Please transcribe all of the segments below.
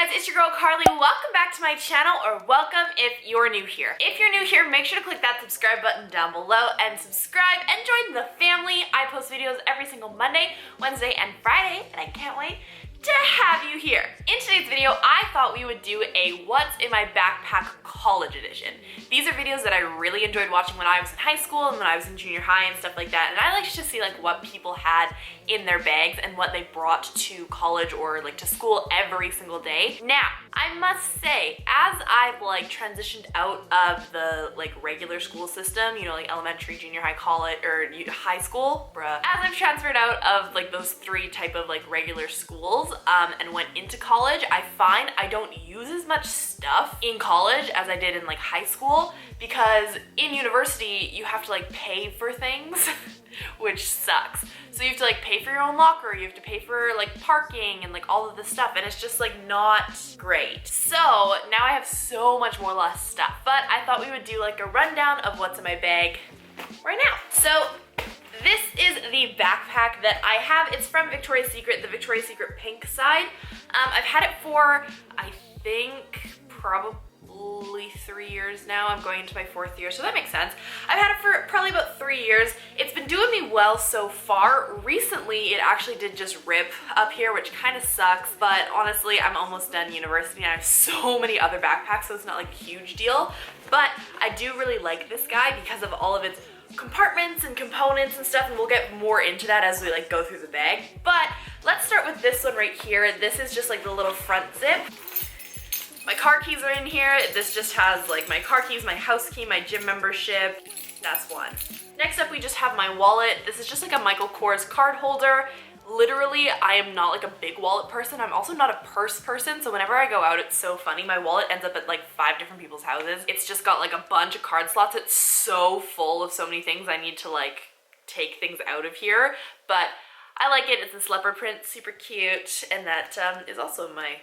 guys, it's your girl Carly. Welcome back to my channel, or welcome if you're new here. If you're new here, make sure to click that subscribe button down below and subscribe and join the family. I post videos every single Monday, Wednesday, and Friday, and I can't wait to have you here. In today's video, I thought we would do a What's in My Backpack College Edition. These are videos that I really enjoyed watching when I was in high school and when I was in junior high and stuff like that, and I like to just see like what people had in their bags and what they brought to college or like to school every single day. Now, I must say, as I've like transitioned out of the like regular school system, you know, like elementary, junior high, college, or high school, as I've transferred out of like those three type of like regular schools, and went into college, I find I don't use as much stuff in college as I did in like high school, because in university you have to like pay for things which sucks. So you have to like pay for your own locker, you have to pay for like parking and like all of this stuff, and it's just like not great. So now I have so much more less stuff, but I thought we would do like a rundown of what's in my bag right now. So this is the backpack that I have. It's from Victoria's Secret, the Victoria's Secret pink side. I've had it for, I think, probably 3 years now. I'm going into my 4th year, so that makes sense. I've had it for probably about 3 years. It's been doing me well so far. Recently, it actually did just rip up here, which kind of sucks, but honestly, I'm almost done university and I have so many other backpacks, so it's not like a huge deal. But I do really like this guy because of all of its compartments and components and stuff, and we'll get more into that as we like go through the bag. But let's start with this one right here. This is just like the little front zip. My car keys are in here. This just has like my car keys, my house key, my gym membership. That's one. Next up, we just have my wallet. This is just like a Michael Kors card holder. Literally, I am not like a big wallet person. I'm also not a purse person, so whenever I go out, it's so funny. My wallet ends up at like 5 different people's houses. It's just got like a bunch of card slots. It's so full of so many things. I need to like take things out of here, but I like it. It's this leopard print, super cute, and that is also in my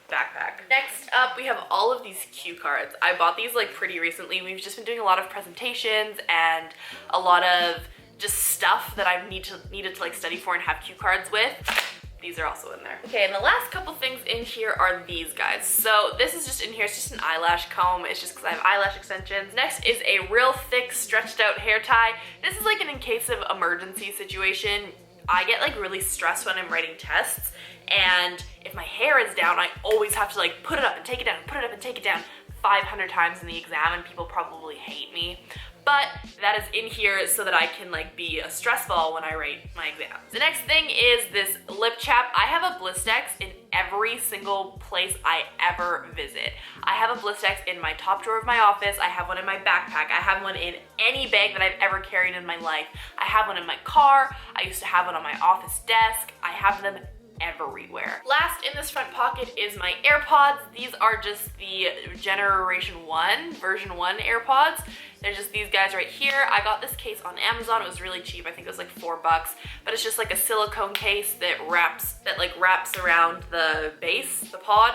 backpack. Next up, we have all of these cue cards. I bought these like pretty recently. We've just been doing a lot of presentations and a lot of just stuff that I've needed to like study for and have cue cards with. These are also in there. Okay, and the last couple things in here are these guys. So this is just in here, it's just an eyelash comb. It's just because I have eyelash extensions. Next is a real thick stretched out hair tie. This is like an in case of emergency situation. I get like really stressed when I'm writing tests, and if my hair is down, I always have to like put it up and take it down, put it up and take it down 500 times in the exam, and people probably hate me. But that is in here so that I can like be a stress ball when I write my exams. The next thing is this lip chap. I have a Blistex in every single place I ever visit. I have a Blistex in my top drawer of my office. I have one in my backpack. I have one in any bag that I've ever carried in my life. I have one in my car. I used to have one on my office desk. I have them everywhere. Last in this front pocket is my AirPods. These are just the version 1 AirPods. They're just these guys right here. I got this case on Amazon. It was really cheap. I think it was like $4, but it's just like a silicone case that wraps around the base, the pod,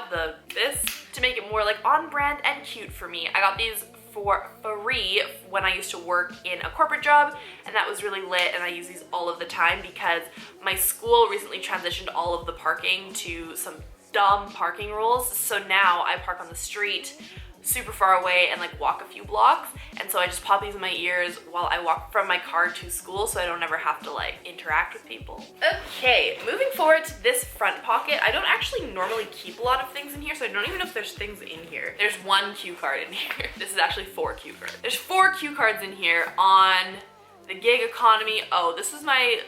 this, to make it more like on brand and cute for me. I got these for free when I used to work in a corporate job, and that was really lit, and I use these all of the time because my school recently transitioned all of the parking to some dumb parking rules. So now I park on the street super far away and like walk a few blocks, and so I just pop these in my ears while I walk from my car to school, so I don't ever have to like interact with people. Okay, moving forward to this front pocket. I don't actually normally keep a lot of things in here, so I don't even know if there's things in here. There's 1 cue card in here. This is actually 4 cue cards. There's 4 cue cards in here on the gig economy. Oh, this is my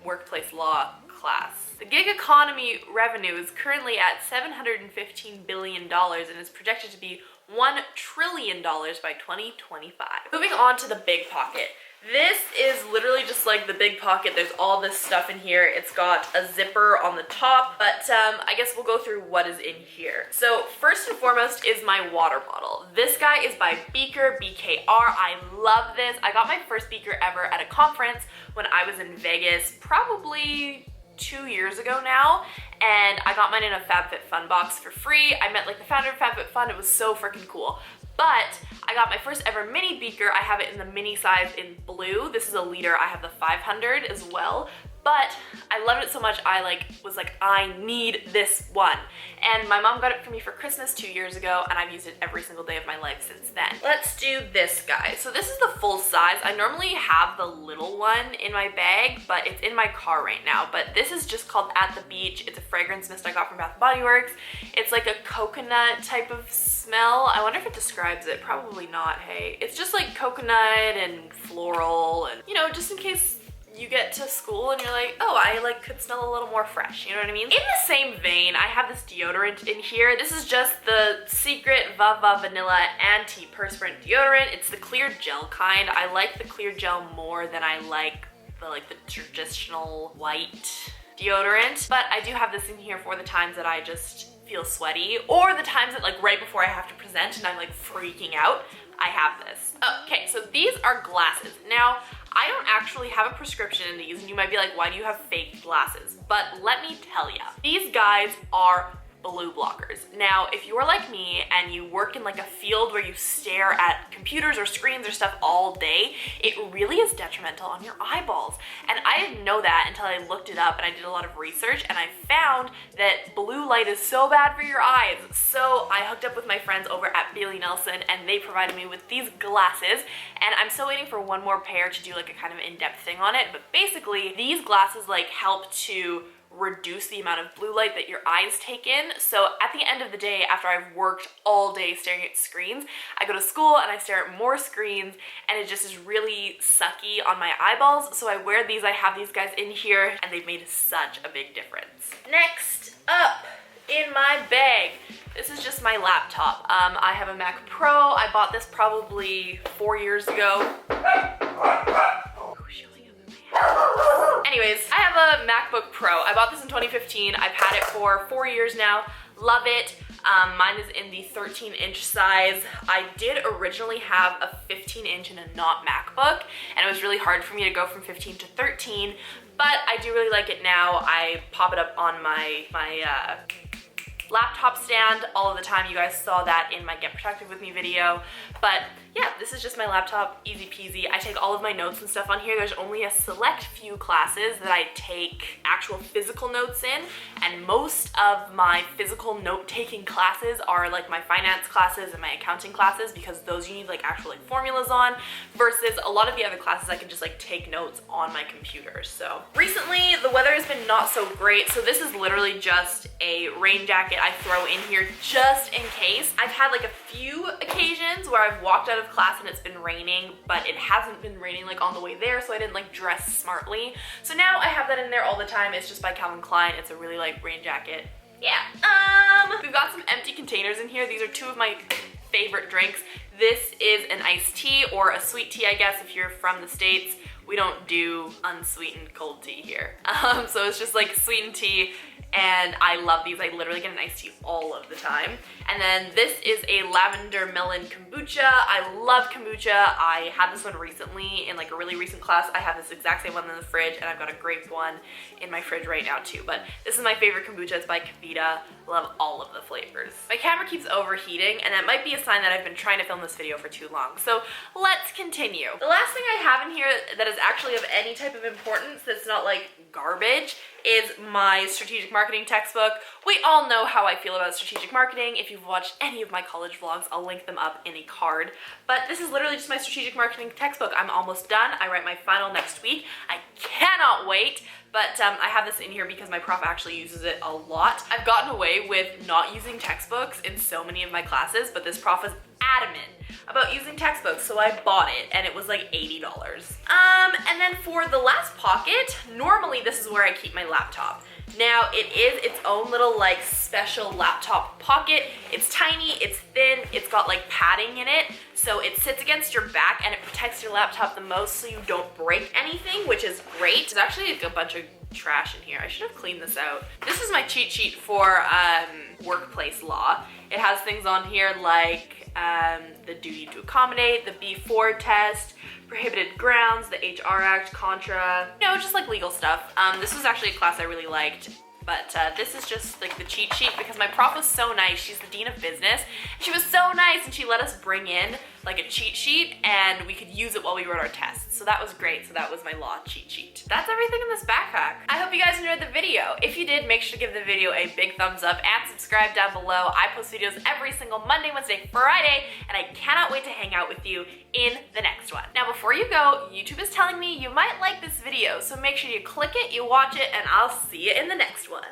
workplace law class. The gig economy revenue is currently at $715 billion and is projected to be $1 trillion by 2025. Moving on to the big pocket. This is literally just like the big pocket. There's all this stuff in here. It's got a zipper on the top, but I guess we'll go through what is in here. So first and foremost is my water bottle. This guy is by Beaker, BKR. I love this. I got my first beaker ever at a conference when I was in Vegas, probably 2 years ago now, and I got mine in a FabFitFun box for free. I met like the founder of FabFitFun. It was so freaking cool. But I got my first ever mini beaker. I have it in the mini size in blue. This is a liter. I have the 500 as well. but I loved it so much I was like, I need this one. And my mom got it for me for Christmas 2 years ago, and I've used it every single day of my life since then. Let's do this guy. So this is the full size. I normally have the little one in my bag, but it's in my car right now. But this is just called At the Beach. It's a fragrance mist I got from Bath & Body Works. It's like a coconut type of smell. I wonder if it describes it. Probably not, hey. It's just like coconut and floral, and you know, just in case you get to school and you're like, oh, I could smell a little more fresh, you know what I mean? In the same vein, I have this deodorant in here. This is just the Secret Vava Vanilla Anti-Perspirant Deodorant. It's the clear gel kind. I like the clear gel more than I like the traditional white deodorant. But I do have this in here for the times that I just feel sweaty, or the times that right before I have to present and I'm freaking out. I have this. Okay, so these are glasses. Now, I don't actually have a prescription in these, and you might be like, why do you have fake glasses? But let me tell ya, these guys are blue blockers. Now, if you're like me and you work in a field where you stare at computers or screens or stuff all day, it really is detrimental on your eyeballs. And I didn't know that until I looked it up and I did a lot of research, and I found that blue light is so bad for your eyes. So I hooked up with my friends over at Bailey Nelson, and they provided me with these glasses, and I'm still waiting for one more pair to do a kind of in-depth thing on it. But basically, these glasses help to reduce the amount of blue light that your eyes take in. So at the end of the day, after I've worked all day staring at screens, I go to school and I stare at more screens, and it just is really sucky on my eyeballs. So I wear these. I have these guys in here, and they've made such a big difference. Next up in my bag, this is just my laptop. I have a Mac Pro. I bought this probably 4 years ago. Anyways, I have a MacBook Pro. I bought this in 2015. I've had it for 4 years now. Love it. Mine is in the 13-inch size. I did originally have a 15-inch and a not MacBook, and it was really hard for me to go from 15 to 13, but I do really like it now. I pop it up on my laptop stand all of the time. You guys saw that in my Get Productive With Me video. But yeah, this is just my laptop, easy peasy. I take all of my notes and stuff on here. There's only a select few classes that I take actual physical notes in, and most of my physical note-taking classes are my finance classes and my accounting classes, because those you need actual formulas on, versus a lot of the other classes I can just take notes on my computer. So recently the weather has been not so great, so this is literally just a rain jacket I throw in here just in case. I've had a few occasions where I've walked out of class and it's been raining, but it hasn't been raining on the way there, so I didn't dress smartly. So now I have that in there all the time. It's just by Calvin Klein. It's a really light rain jacket. Yeah. We've got some empty containers in here. These are two of my favorite drinks. This is an iced tea, or a sweet tea, I guess, if you're from the States. We don't do unsweetened cold tea here. So it's just sweetened tea, and I love these. I literally get an iced tea all of the time. And then this is a lavender melon kombucha. I love kombucha. I had this one recently in a really recent class. I have this exact same one in the fridge, and I've got a grape one in my fridge right now too. But this is my favorite kombucha. It's by Kavita. Love all of the flavors. My camera keeps overheating, and that might be a sign that I've been trying to film this video for too long. So let's continue. The last thing I have in here that is actually of any type of importance that's not garbage is my strategic marketing textbook. We all know how I feel about strategic marketing. If you've watched any of my college vlogs, I'll link them up in a card. But this is literally just my strategic marketing textbook. I'm almost done. I write my final next week. I cannot wait. But I have this in here because my prof actually uses it a lot. I've gotten away with not using textbooks in so many of my classes, but this prof is adamant about using textbooks, so I bought it, and it was $80. And then for the last pocket, normally this is where I keep my laptop. Now, it is its own little special laptop pocket. It's tiny, it's thin, it's got padding in it, so it sits against your back and it protects your laptop the most so you don't break anything, which is great. There's actually a bunch of trash in here. I should have cleaned this out. This is my cheat sheet for workplace law. It has things on here the duty to accommodate, the B4 test, prohibited grounds, the HR Act, Contra, just legal stuff. This was actually a class I really liked. But this is just like the cheat sheet because my prof was so nice. She's the dean of business. She was so nice and she let us bring in like a cheat sheet and we could use it while we wrote our tests. So that was great. So that was my law cheat sheet. That's everything in this backpack. I hope you guys enjoyed the video. If you did, make sure to give the video a big thumbs up and subscribe down below. I post videos every single Monday, Wednesday, Friday, and I cannot wait to hang out with you in the next one. Now before you go, YouTube is telling me you might like this video, so make sure you click it, you watch it, and I'll see you in the next one.